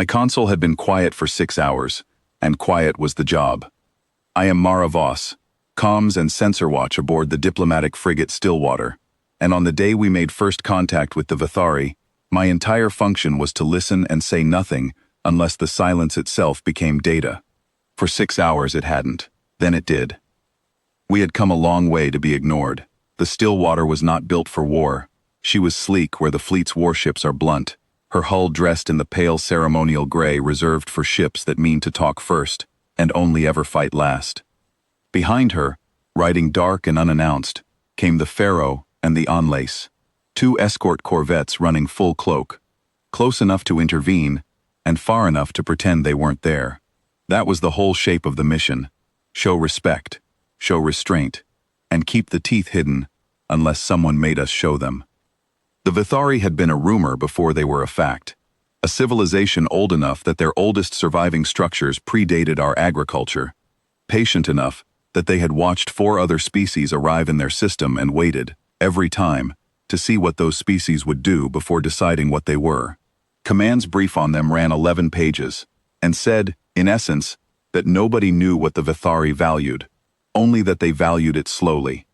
My console had been quiet for 6 hours, and quiet was the job. I am Mara Voss, comms and sensor watch aboard the diplomatic frigate Stillwater, and on the day we made first contact with the Vithari, my entire function was to listen and say nothing unless the silence itself became data. For 6 hours it hadn't, then it did. We had come a long way to be ignored. The Stillwater was not built for war. She was sleek where the fleet's warships are blunt, her hull dressed in the pale ceremonial gray reserved for ships that mean to talk first and only ever fight last. Behind her, riding dark and unannounced, came the Pharaoh and the Enlace, two escort corvettes running full cloak, close enough to intervene and far enough to pretend they weren't there. That was the whole shape of the mission: show respect, show restraint, and keep the teeth hidden unless someone made us show them. The Vithari had been a rumor before they were a fact, a civilization old enough that their oldest surviving structures predated our agriculture, patient enough that they had watched 4 other species arrive in their system and waited, every time, to see what those species would do before deciding what they were. Command's brief on them ran 11 pages, and said, in essence, that nobody knew what the Vithari valued, only that they valued it slowly.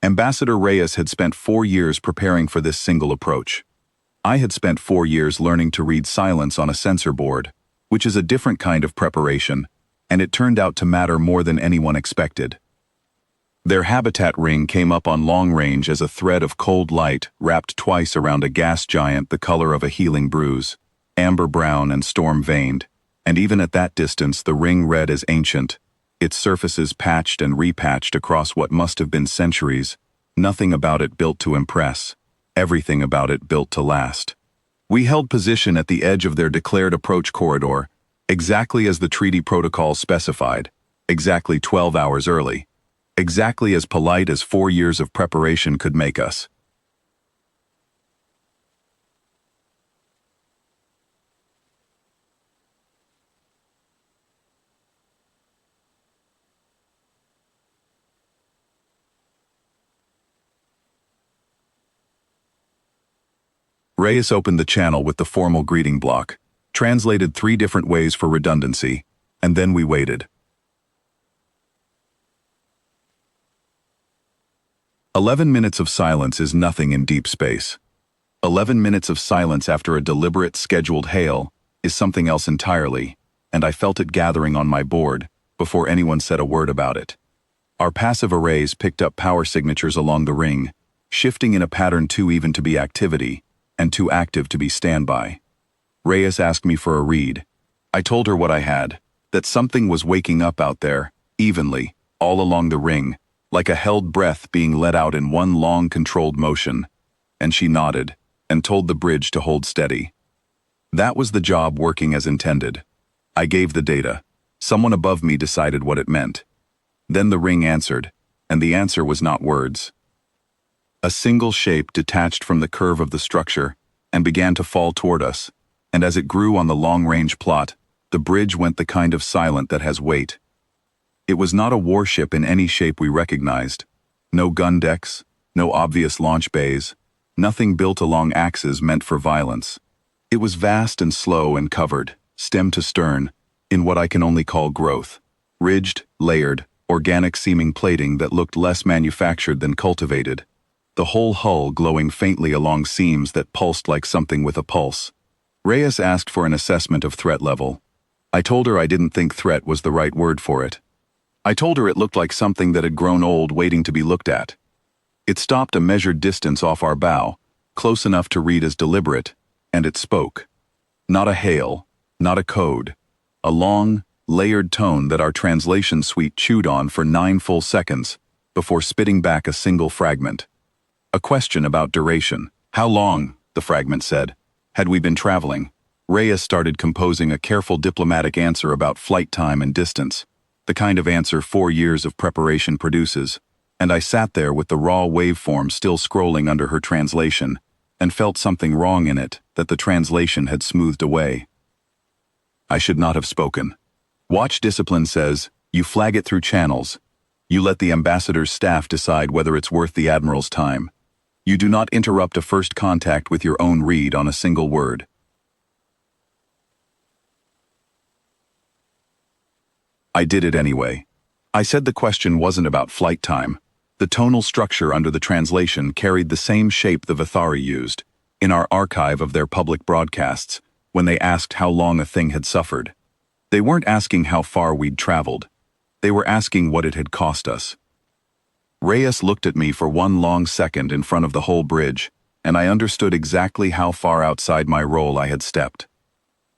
Ambassador Reyes had spent 4 years preparing for this single approach. I had spent 4 years learning to read silence on a sensor board, which is a different kind of preparation, and it turned out to matter more than anyone expected. Their habitat ring came up on long range as a thread of cold light wrapped twice around a gas giant the color of a healing bruise, amber-brown and storm-veined, and even at that distance the ring read as ancient, its surfaces patched and repatched across what must have been centuries, nothing about it built to impress, everything about it built to last. We held position at the edge of their declared approach corridor, exactly as the treaty protocol specified, exactly 12 hours early, exactly as polite as 4 years of preparation could make us. Reyes opened the channel with the formal greeting block, translated 3 different ways for redundancy, and then we waited. 11 minutes of silence is nothing in deep space. 11 minutes of silence after a deliberate, scheduled hail is something else entirely, and I felt it gathering on my board before anyone said a word about it. Our passive arrays picked up power signatures along the ring, shifting in a pattern too even to be activity, and too active to be standby. Reyes asked me for a read. I told her what I had, that something was waking up out there, evenly, all along the ring, like a held breath being let out in one long controlled motion, and she nodded, and told the bridge to hold steady. That was the job working as intended. I gave the data. Someone above me decided what it meant. Then the ring answered, and the answer was not words. A single shape detached from the curve of the structure and began to fall toward us, and as it grew on the long-range plot, the bridge went the kind of silent that has weight. It was not a warship in any shape we recognized. No gun decks, no obvious launch bays, nothing built along axes meant for violence. It was vast and slow and covered, stem to stern, in what I can only call growth. Ridged, layered, organic-seeming plating that looked less manufactured than cultivated. The whole hull glowing faintly along seams that pulsed like something with a pulse. Reyes asked for an assessment of threat level. I told her I didn't think threat was the right word for it. I told her it looked like something that had grown old waiting to be looked at. It stopped a measured distance off our bow, close enough to read as deliberate, and it spoke. Not a hail, not a code. A long, layered tone that our translation suite chewed on for 9 full seconds before spitting back a single fragment. A question about duration. How long, the fragment said, had we been traveling? Reyes started composing a careful diplomatic answer about flight time and distance, the kind of answer 4 years of preparation produces, and I sat there with the raw waveform still scrolling under her translation, and felt something wrong in it that the translation had smoothed away. I should not have spoken. Watch discipline says, you flag it through channels. You let the ambassador's staff decide whether it's worth the admiral's time. You do not interrupt a first contact with your own read on a single word. I did it anyway. I said the question wasn't about flight time. The tonal structure under the translation carried the same shape the Vithari used, in our archive of their public broadcasts, when they asked how long a thing had suffered. They weren't asking how far we'd traveled. They were asking what it had cost us. Reyes looked at me for one long second in front of the whole bridge, and I understood exactly how far outside my role I had stepped.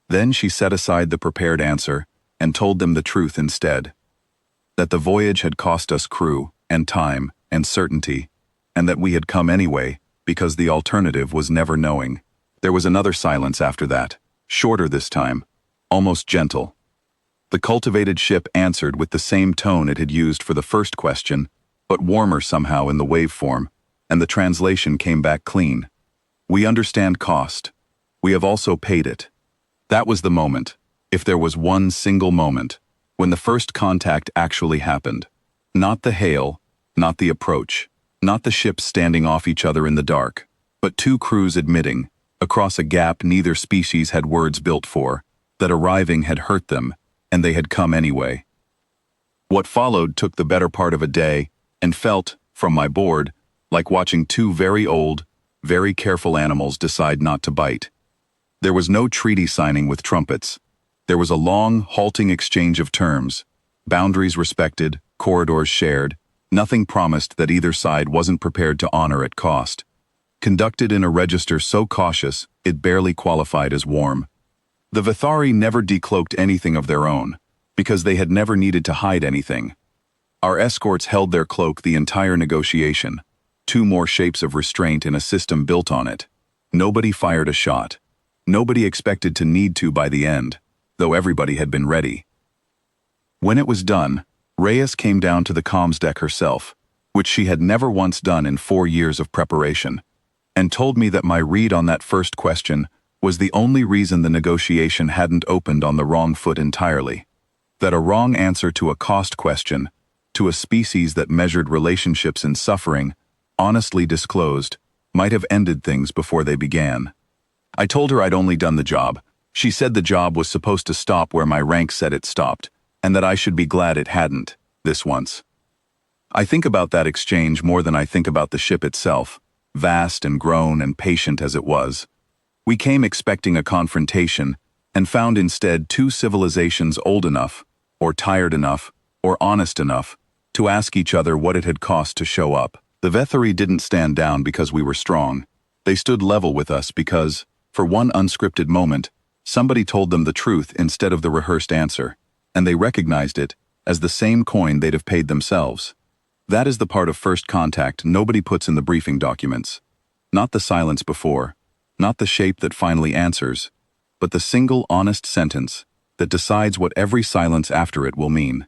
Then she set aside the prepared answer and told them the truth instead. That the voyage had cost us crew, and time, and certainty, and that we had come anyway, because the alternative was never knowing. There was another silence after that, shorter this time, almost gentle. The cultivated ship answered with the same tone it had used for the first question, but warmer somehow in the waveform, and the translation came back clean. We understand cost. We have also paid it. That was the moment, if there was one single moment, when the first contact actually happened. Not the hail, not the approach, not the ships standing off each other in the dark, but two crews admitting, across a gap neither species had words built for, that arriving had hurt them, and they had come anyway. What followed took the better part of a day, and felt, from my board, like watching two very old, very careful animals decide not to bite. There was no treaty signing with trumpets. There was a long, halting exchange of terms, boundaries respected, corridors shared, nothing promised that either side wasn't prepared to honor at cost. Conducted in a register so cautious, it barely qualified as warm. The Vithari never decloaked anything of their own, because they had never needed to hide anything. Our escorts held their cloak the entire negotiation, two more shapes of restraint in a system built on it. Nobody fired a shot. Nobody expected to need to by the end, though everybody had been ready. When it was done, Reyes came down to the comms deck herself, which she had never once done in 4 years of preparation, and told me that my read on that first question was the only reason the negotiation hadn't opened on the wrong foot entirely. That a wrong answer to a cost question, to a species that measured relationships in suffering, honestly disclosed, might have ended things before they began. I told her I'd only done the job. She said the job was supposed to stop where my rank said it stopped, and that I should be glad it hadn't, this once. I think about that exchange more than I think about the ship itself, vast and grown and patient as it was. We came expecting a confrontation, and found instead two civilizations old enough, or tired enough, or honest enough, to ask each other what it had cost to show up. The Vethari didn't stand down because we were strong. They stood level with us because, for one unscripted moment, somebody told them the truth instead of the rehearsed answer, and they recognized it as the same coin they'd have paid themselves. That is the part of first contact nobody puts in the briefing documents. Not the silence before, not the shape that finally answers, but the single honest sentence that decides what every silence after it will mean.